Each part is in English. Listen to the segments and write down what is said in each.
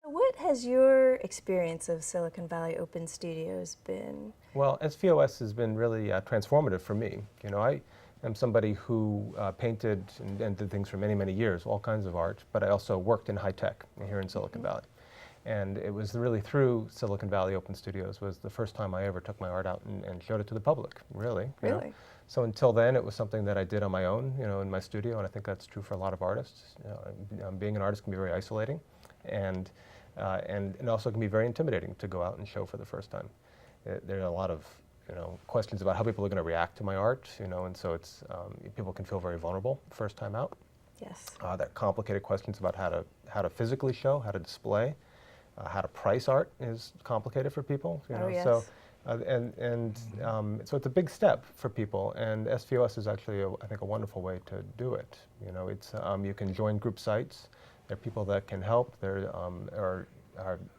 What has your experience of Silicon Valley Open Studios been? Well, SVOS has been really transformative for me. You know, I am somebody who painted and did things for many, many years, all kinds of art, but I also worked in high tech here in Silicon Valley. And it was really through Silicon Valley Open Studios was the first time I ever took my art out and showed it to the public, really. You know? So until then, it was something that I did on my own, you know, in my studio, and I think that's true for a lot of artists. You know, being an artist can be very isolating, and it also can be very intimidating to go out and show for the first time. There are a lot of, you know, questions about how people are going to react to my art, you know, and so it's people can feel very vulnerable first time out. Yes. There are complicated questions about how to physically show, how to display. How to price art is complicated for people, you know. Yes. So, so it's a big step for people, and SVOS is actually, I think, a wonderful way to do it. You know, it's you can join group sites. There are people that can help. There are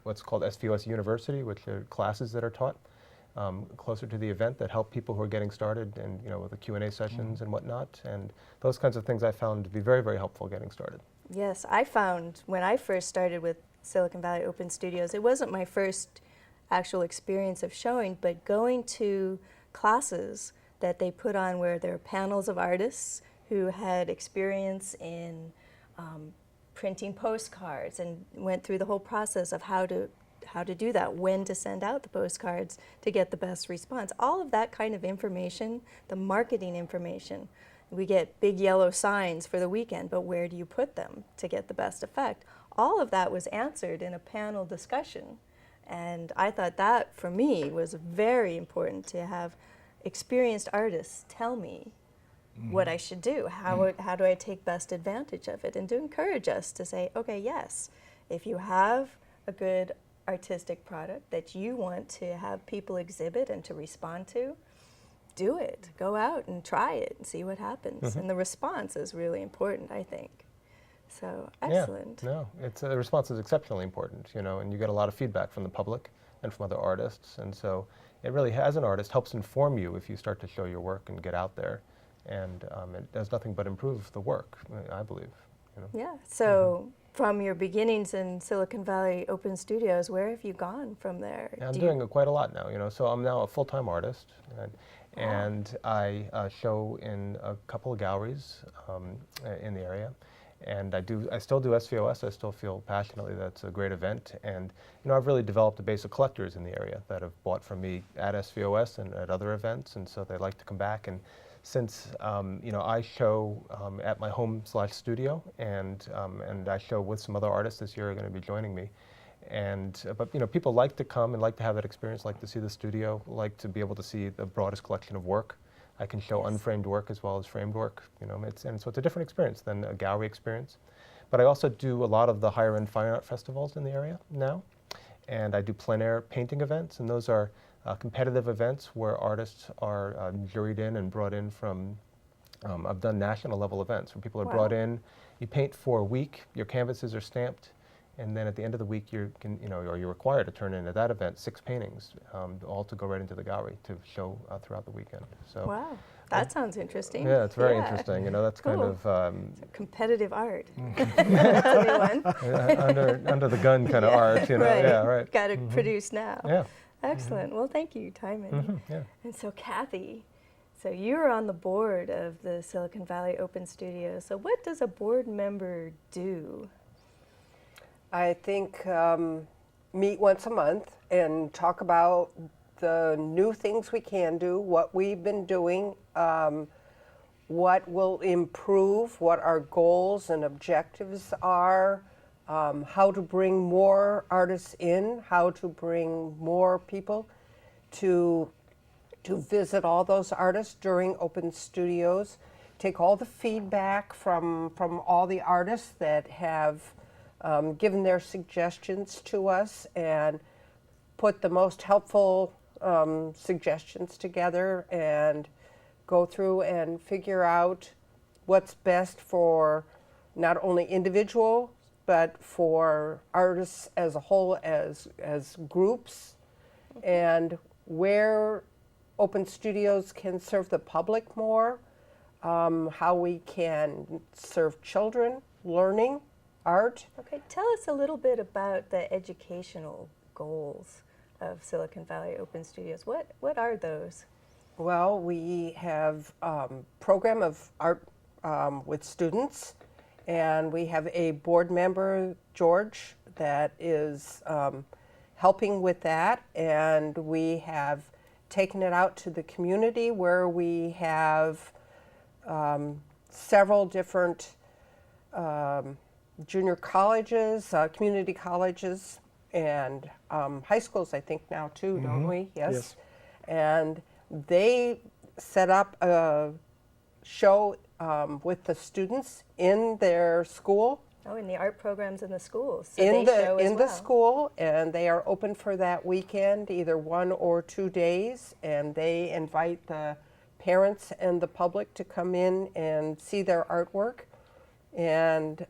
what's called SVOS University, which are classes that are taught closer to the event that help people who are getting started, and you know, with the Q&A sessions and whatnot, and those kinds of things I found to be very, very helpful getting started. Yes, I found when I first started with Silicon Valley Open Studios, it wasn't my first actual experience of showing, but going to classes that they put on where there are panels of artists who had experience in printing postcards and went through the whole process of how to do that, when to send out the postcards to get the best response. All of that kind of information, the marketing information. We get big yellow signs for the weekend, but where do you put them to get the best effect? All of that was answered in a panel discussion. And I thought that, for me, was very important to have experienced artists tell me what I should do, how do I take best advantage of it, and to encourage us to say, okay, yes, if you have a good artistic product that you want to have people exhibit and to respond to, do it. Go out and try it and see what happens. And the response is really important, I think. So, excellent. Yeah, no, the response is exceptionally important, you know, and you get a lot of feedback from the public and from other artists. And so it really, as an artist, helps inform you if you start to show your work and get out there. And it does nothing but improve the work, I believe. You know? Yeah, so from your beginnings in Silicon Valley Open Studios, where have you gone from there? Yeah, I'm doing quite a lot now, you know, so I'm now a full-time artist. And I show in a couple of galleries in the area, and I still do SVOS. I still feel passionately that's a great event, and you know, I've really developed a base of collectors in the area that have bought from me at SVOS and at other events, and so they like to come back. And since you know, I show at my home/studio, and I show with some other artists this year who are going to be joining me. But you know, people like to come and like to have that experience, like to see the studio, like to be able to see the broadest collection of work. I can show unframed work as well as framed work, you know, and so it's a different experience than a gallery experience. But I also do a lot of the higher end fine art festivals in the area now, and I do plein air painting events, and those are competitive events where artists are juried in and brought in from, I've done national level events where people are brought in, you paint for a week, your canvases are stamped, and then at the end of the week, you're required to turn in at that event 6 paintings, all to go right into the gallery to show throughout the weekend. So, wow, that sounds interesting. Yeah, it's very interesting. You know, that's kind of competitive art. That's a new one. under the gun kind of art. You know, yeah, right. Got to produce now. Yeah. Excellent. Well, thank you, Timon. Yeah. And so, Kathy, so you're on the board of the Silicon Valley Open Studios. So, what does a board member do? I think meet once a month and talk about the new things we can do, what we've been doing, what will improve, what our goals and objectives are, how to bring more artists in, how to bring more people to visit all those artists during open studios, take all the feedback from all the artists that have given their suggestions to us and put the most helpful suggestions together and go through and figure out what's best for not only individuals but for artists as a whole, as groups, and where open studios can serve the public more, how we can serve children learning art. Okay, tell us a little bit about the educational goals of Silicon Valley Open Studios. What are those? Well, we have program of art with students, and we have a board member, George, that is helping with that, and we have taken it out to the community where we have several different junior colleges, community colleges, and high schools, I think now too, don't we? Yes. And they set up a show with the students in their school. Oh, in the art programs in the schools. So In they show as the well. school, and they are open for that weekend, either 1 or 2 days, and they invite the parents and the public to come in and see their artwork. And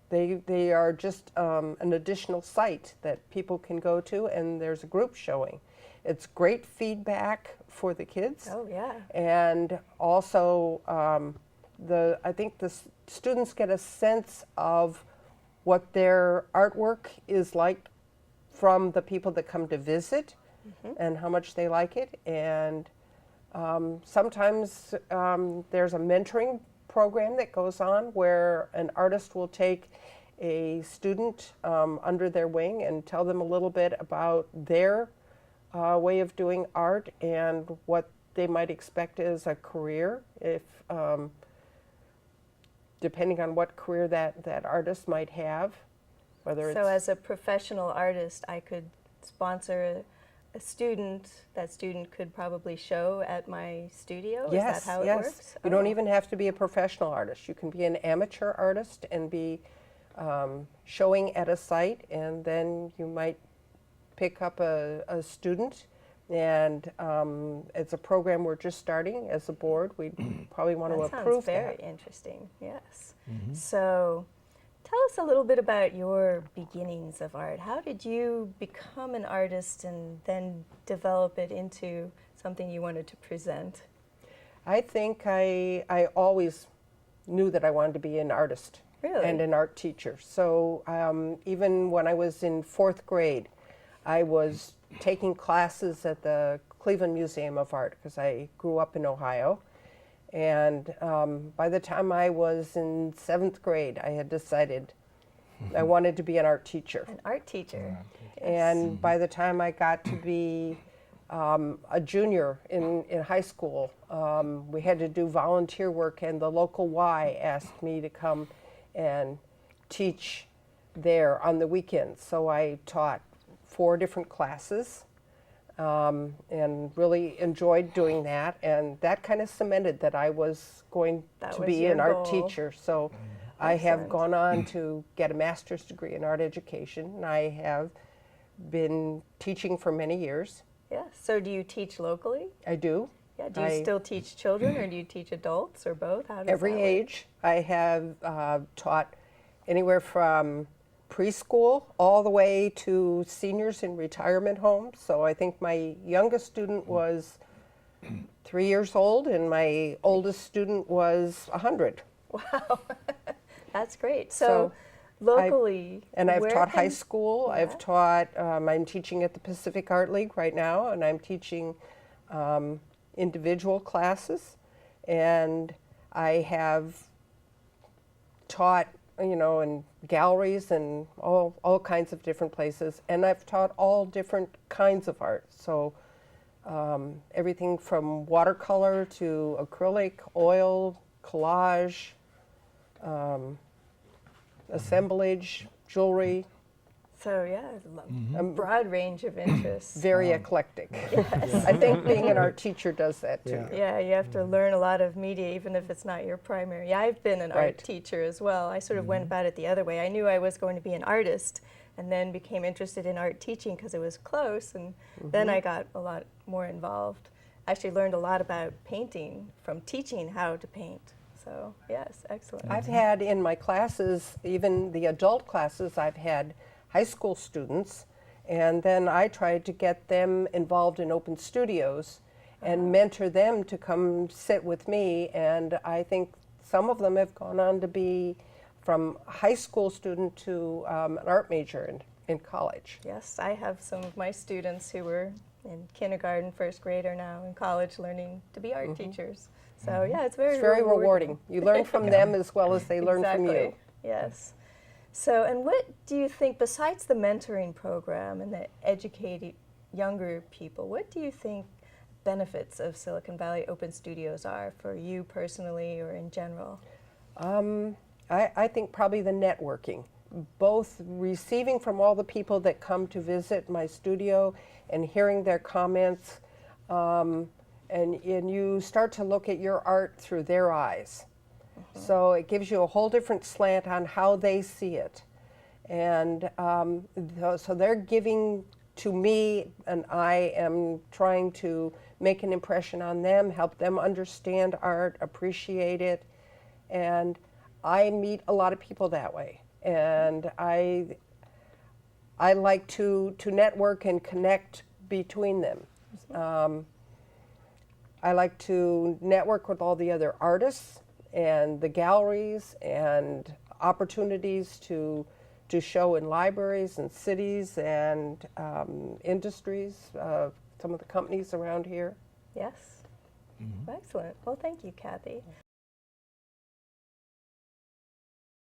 they are just an additional site that people can go to, and there's a group showing. It's great feedback for the kids. Oh, yeah. And also, I think the students get a sense of what their artwork is like from the people that come to visit, and how much they like it. And sometimes there's a mentoring program that goes on where an artist will take a student under their wing and tell them a little bit about their way of doing art and what they might expect as a career, if depending on what career that artist might have, whether So it's as a professional artist, I could sponsor a student. That student could probably show at my studio? yes, Is that how yes. it works? You don't Oh. even have to be a professional artist. You can be an amateur artist and be showing at a site, and then you might pick up a student. And it's a program we're just starting as a board. We probably want to That sounds approve very that. interesting, yes. So tell us a little bit about your beginnings of art. How did you become an artist and then develop it into something you wanted to present? I think I always knew that I wanted to be an artist. Really? And an art teacher. So even when I was in 4th grade, I was taking classes at the Cleveland Museum of Art because I grew up in Ohio. And by the time I was in 7th grade, I had decided I wanted to be an art teacher. An art teacher. And by the time I got to be a junior in high school, we had to do volunteer work, and the local Y asked me to come and teach there on the weekends. So I taught 4 different classes and really enjoyed doing that. And that kind of cemented that I was going That to was be your an art goal. teacher. So I have Excellent. gone on to get a master's degree in art education. And I have been teaching for many years. Yeah. So do you teach locally? I do. Yeah. Do you I- still teach children or do you teach adults or both? How does Every that work? age. I have taught anywhere from preschool all the way to seniors in retirement homes. So I think my youngest student was 3 years old, and my oldest student was 100. Wow. That's great. So So locally, And I've where taught high can- school. Yeah. I've taught, I'm teaching at the Pacific Art League right now, and I'm teaching individual classes. And I have taught, in galleries and all kinds of different places. And I've taught all different kinds of art. So everything from watercolor to acrylic, oil, collage, assemblage, jewelry, So yeah, a broad range of interests. very eclectic. I think being an art teacher does that too. Yeah, you have to learn a lot of media, even if it's not your primary. Yeah, I've been an Right. art teacher as well. I sort of went about it the other way. I knew I was going to be an artist, and then became interested in art teaching because it was close, and then I got a lot more involved. I actually learned a lot about painting from teaching how to paint. So yes, excellent. I've had in my classes, even the adult classes, I've had high school students, and then I tried to get them involved in open studios and mentor them to come sit with me, and I think some of them have gone on to be from high school student to an art major in college. Yes, I have some of my students who were in kindergarten, first grade, are now in college learning to be art teachers. So yeah, it's very It's very rewarding. You learn from them as well as they learn from you. Exactly. Yes. So, and what do you think, besides the mentoring program and the educating younger people, what do you think benefits of Silicon Valley Open Studios are for you personally or in general? I think probably the networking, both receiving from all the people that come to visit my studio and hearing their comments, and you start to look at your art through their eyes. So it gives you a whole different slant on how they see it. And so they're giving to me, and I am trying to make an impression on them, help them understand art, appreciate it. And I meet a lot of people that way. And I like to network and connect between them. I like to network with all the other artists and the galleries and opportunities to show in libraries and cities and industries, some of the companies around here. Yes. Excellent. Well, thank you, Kathy.